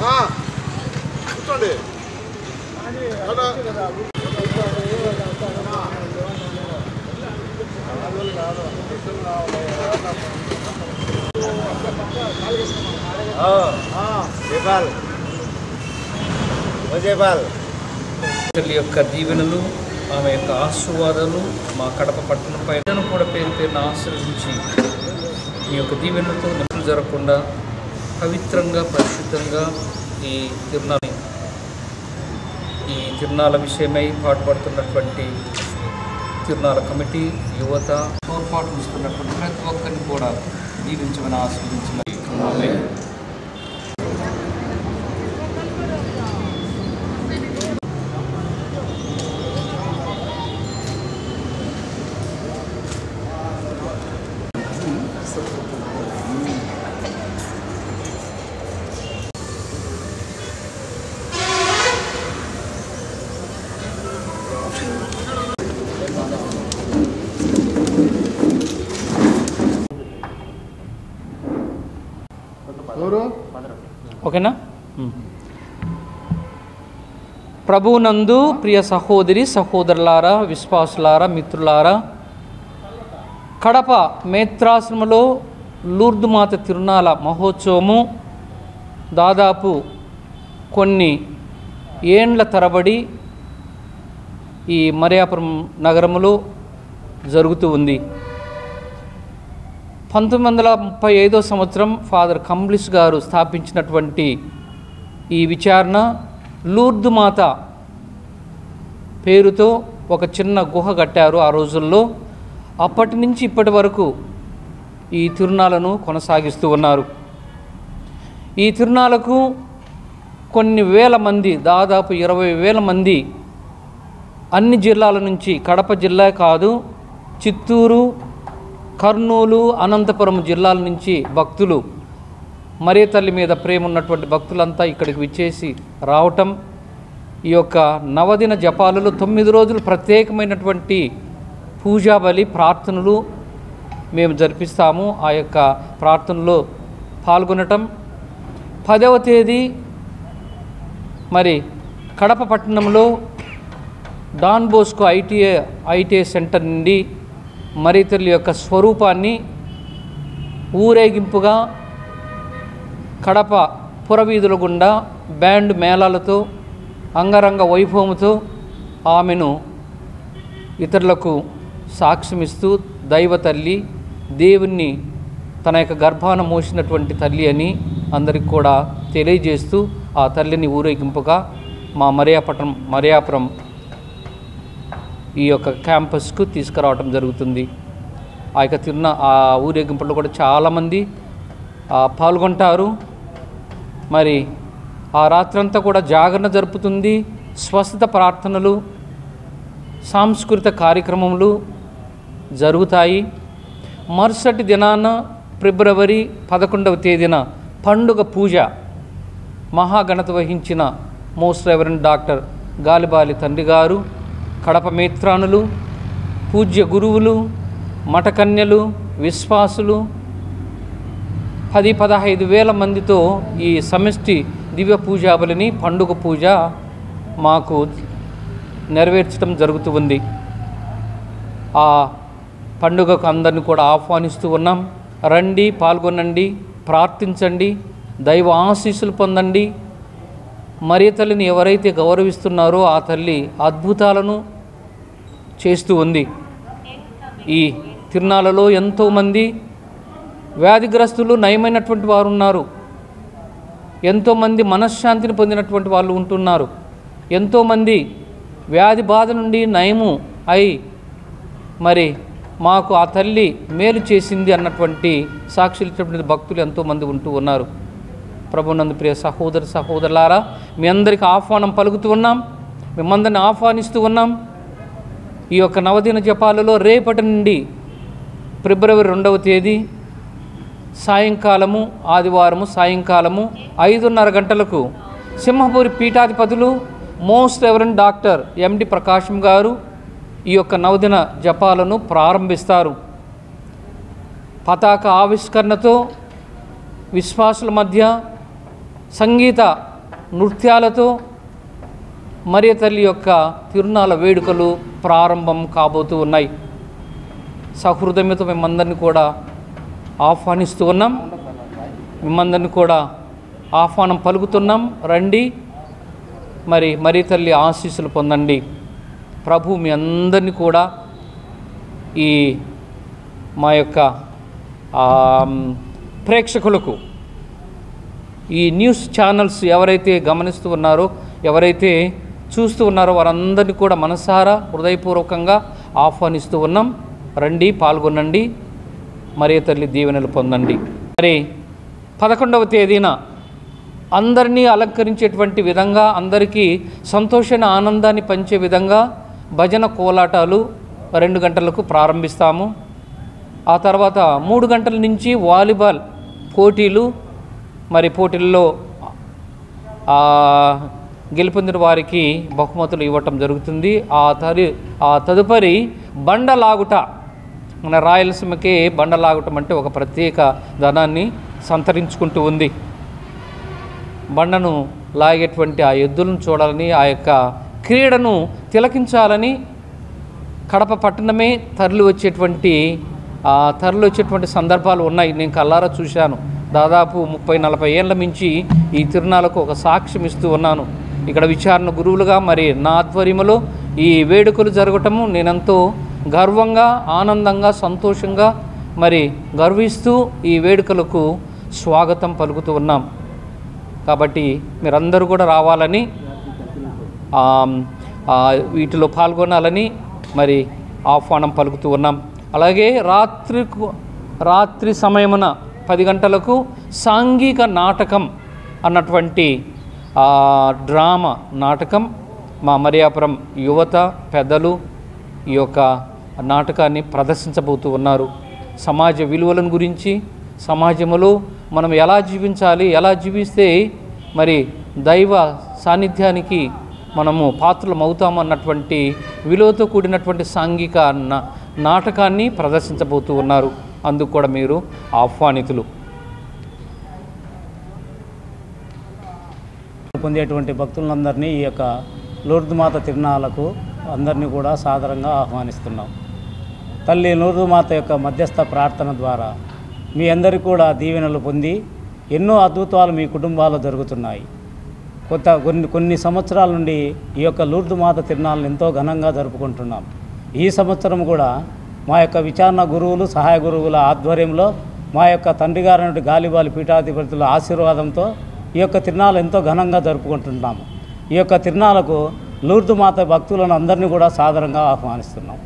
కూర్చోండి. తల్లి యొక్క దీవెనలు, ఆమె యొక్క ఆశీర్వాదాలు మా కడప పట్టణంపై కూడా పేరు పేరున ఆశీర్వదించి ఈ యొక్క దీవెనలతో నిప్పులు జరగకుండా పవిత్రంగా పరిశుద్ధంగా ఈ తిరునాళ్ళ విషయమై పాటుపడుతున్నటువంటి తిరునాళ్ళ కమిటీ, యువత తోడ్పాటు ఇస్తున్నటువంటి ప్రతి ఒక్కరిని కూడా దీవించమని ఆశీర్వదించమని ఓకేనా. ప్రభువునందు ప్రియ సహోదరి సహోదరులారా, విశ్వాసులారా, మిత్రులారా, కడప మేత్రాశ్రమలో లూర్దు మాత తిరునాళ్ళ మహోత్సవము దాదాపు కొన్ని ఏండ్ల తరబడి ఈ మరియాపురం నగరములో జరుగుతూ ఉంది. 1935 సంవత్సరం ఫాదర్ కంబ్లిష్ గారు స్థాపించినటువంటి ఈ విచారణ లూర్దు మాత పేరుతో ఒక చిన్న గుహ కట్టారు ఆ రోజుల్లో. అప్పటి నుంచి ఇప్పటి వరకు ఈ తిరునాళ్ళను కొనసాగిస్తూ ఉన్నారు. ఈ తిరునాళ్ళకు కొన్ని వేల మంది, దాదాపు 20,000 మంది అన్ని జిల్లాల నుంచి, కడప జిల్లా కాదు, చిత్తూరు, కర్నూలు, అనంతపురం జిల్లాల నుంచి భక్తులు, మరియ తల్లి మీద ప్రేమ ఉన్నటువంటి భక్తులంతా ఇక్కడికి విచ్చేసి రావటం, ఈ యొక్క నవదిన జపాలలో 9 రోజులు ప్రత్యేకమైనటువంటి పూజా బలి ప్రార్థనలు మేము జరిపిస్తాము. ఆ యొక్క ప్రార్థనలో పాల్గొనటం. 10వ తేదీ మరి కడప పట్టణంలో డాన్ బోస్కో ఐటీఐ సెంటర్ నుండి మరియ తల్లి యొక్క స్వరూపాన్ని ఊరేగింపుగా కడప పురవీధుల గుండా బ్యాండ్ మేళాలతో అంగరంగ వైభవముతో ఆమెను ఇతరులకు సాక్ష్యమిస్తూ దైవ తల్లి, దేవుణ్ణి తన యొక్క గర్భాన మోసినటువంటి తల్లి అని అందరికి కూడా తెలియజేస్తూ ఆ తల్లిని ఊరేగింపుగా మా మరియాపురం ఈ యొక్క క్యాంపస్కు తీసుకురావటం జరుగుతుంది. ఆ యొక్క ఆ ఊరేగింపులో కూడా చాలామంది పాల్గొంటారు. మరి ఆ రాత్రంతా కూడా జాగరణ జరుపుతుంది. స్వస్థత ప్రార్థనలు, సాంస్కృతిక కార్యక్రమములు జరుగుతాయి. మరుసటి దినాన ఫిబ్రవరి 11వ తేదీన పండుగ పూజ మహాఘనత వహించిన మోస్ట్ రెవరెండ్ డాక్టర్ గాలిబాలి తండ్రి గారు, కడప మేత్రానులు, పూజ్య గురువులు, మఠకన్యలు, విశ్వాసులు 10-15 మందితో ఈ సమష్టి దివ్య పూజాబలిని, పండుగ పూజ మాకు నెరవేర్చడం జరుగుతూ ఉంది. ఆ పండుగకు అందరిని కూడా ఆహ్వానిస్తూ ఉన్నాం. రండి, పాల్గొనండి, ప్రార్థించండి, దైవ ఆశీస్సులు పొందండి. మరియ తల్లిని ఎవరైతే గౌరవిస్తున్నారో ఆ తల్లి అద్భుతాలను చేస్తూ ఉంది. ఈ తిరునాళ్ళలో ఎంతోమంది వ్యాధిగ్రస్తులు నయమైనటువంటి వారు ఉన్నారు. ఎంతోమంది మనశ్శాంతిని పొందినటువంటి వాళ్ళు ఉంటున్నారు. ఎంతోమంది వ్యాధి బాధ నుండి నయము అయి మరి మాకు ఆ తల్లి మేలు చేసింది అన్నటువంటి సాక్షులు భక్తులు ఎంతోమంది ఉంటూ ఉన్నారు. ప్రభునందు ప్రియ సహోదరులారా, మీ అందరికీ ఆహ్వానం పలుకుతూ ఉన్నాం, మిమ్మందరిని ఆహ్వానిస్తూ ఉన్నాం. ఈ యొక్క నవదిన జపాలలో రేపటి నుండి ఫిబ్రవరి 2వ తేదీ సాయంకాలము, ఆదివారము సాయంకాలము 5:30 గంటలకు సింహపూరి పీఠాధిపతులు మోస్ట్ రెవరెండ్ డాక్టర్ ఎండి ప్రకాశం గారు ఈ యొక్క నవదిన జపాలను ప్రారంభిస్తారు. పతాక ఆవిష్కరణతో విశ్వాసుల మధ్య సంగీత నృత్యాలతో మరియ తల్లి యొక్క తిరునాళ్ళ వేడుకలు ప్రారంభం కాబోతూ ఉన్నాయి. సహృదయంతో మిమ్మందరినీ కూడా ఆహ్వానిస్తూ ఉన్నాం. మిమ్మందరినీ కూడా ఆహ్వానం పలుకుతున్నాం. రండి, మరి తల్లి ఆశీస్సులు పొందండి. ప్రభు మీ అందరినీ కూడా ఈ మా యొక్క ప్రేక్షకులకు, ఈ న్యూస్ ఛానల్స్ ఎవరైతే గమనిస్తూ ఉన్నారో, ఎవరైతే చూస్తూ ఉన్నారో వారందరినీ కూడా మనసారా హృదయపూర్వకంగా ఆహ్వానిస్తూ ఉన్నాం. రండి, పాల్గొనండి, మరియ తల్లి దీవెనలు పొందండి. మరి 11వ తేదీన అందరినీ అలంకరించేటువంటి విధంగా, అందరికీ సంతోషాన్ని ఆనందాన్ని పంచే విధంగా భజన కోలాటాలు 2 గంటలకు ప్రారంభిస్తాము. ఆ తర్వాత 3 గంటల నుంచి వాలీబాల్ పోటీలు, పోటీల్లో గెలుపొందిన వారికి బహుమతులు ఇవ్వటం జరుగుతుంది. ఆ తదుపరి బండలాగుట. మన రాయలసీమకి బండలాగటం అంటే ఒక ప్రత్యేక ధనాన్ని సంతరించుకుంటూ ఉంది. బండను లాగేటువంటి ఆ ఎద్దులను చూడాలని, ఆ యొక్క క్రీడను తిలకించాలని కడప పట్టణమే తరలి వచ్చేటువంటి సందర్భాలు ఉన్నాయి. నేను కల్లారా చూశాను. దాదాపు 30-40 ఏళ్ల మించి ఈ తిరునాళ్ళకు ఒక సాక్ష్యం ఇస్తూ ఉన్నాను. ఇక్కడ విచారణ గురువులుగా నా ఆధ్వర్యంలో ఈ వేడుకలు జరగటము నేనెంతో గర్వంగా, ఆనందంగా, సంతోషంగా గర్విస్తూ ఈ వేడుకలకు స్వాగతం పలుకుతూ ఉన్నాం. కాబట్టి మీరందరూ కూడా రావాలని, వీటిలో పాల్గొనాలని ఆహ్వానం పలుకుతూ ఉన్నాం. అలాగే రాత్రి సమయమున 10 గంటలకు సాంఘిక నాటకం అన్నటువంటి డ్రామా నాటకం మా మరియాపురం యువత పెద్దలు ఈ యొక్క నాటకాన్ని ప్రదర్శించబోతూ ఉన్నారు. సమాజ విలువలను గురించి, సమాజంలో మనం ఎలా జీవించాలి, ఎలా జీవిస్తే దైవ సాన్నిధ్యానికి మనము పాత్రలం అవుతామన్నటువంటి విలువతో కూడినటువంటి సాంఘిక నాటకాన్ని ప్రదర్శించబోతూ ఉన్నారు. అందుకు కూడా మీరు ఆహ్వానితులు. పొందేటువంటి భక్తులందరినీ ఈ యొక్క లూర్దు మాత తిరునాళ్ళకు అందరినీ కూడా సాదరంగా ఆహ్వానిస్తున్నాం. తల్లి లూర్దు మాత యొక్క మధ్యస్థ ప్రార్థన ద్వారా మీ అందరికీ కూడా దీవెనలు పొంది ఎన్నో అద్భుతాలు మీ కుటుంబాల్లో జరుగుతున్నాయి. కొన్ని సంవత్సరాల నుండి ఈ యొక్క లూర్దు మాత తిరునాళ్ళను ఎంతో ఘనంగా జరుపుకుంటున్నాం. ఈ సంవత్సరం కూడా మా యొక్క విచారణ గురువులు, సహాయ గురువుల ఆధ్వర్యంలో మా యొక్క తండ్రి గారి గాలిబాలి పీఠాధిపతుల ఆశీర్వాదంతో ఈ యొక్క తిరునాళ్ళు ఎంతో ఘనంగా జరుపుకుంటున్నాము. ఈ యొక్క తిరునాళ్ళకు లూర్దు మాత భక్తులను అందరినీ కూడా సాదరంగా ఆహ్వానిస్తున్నాం.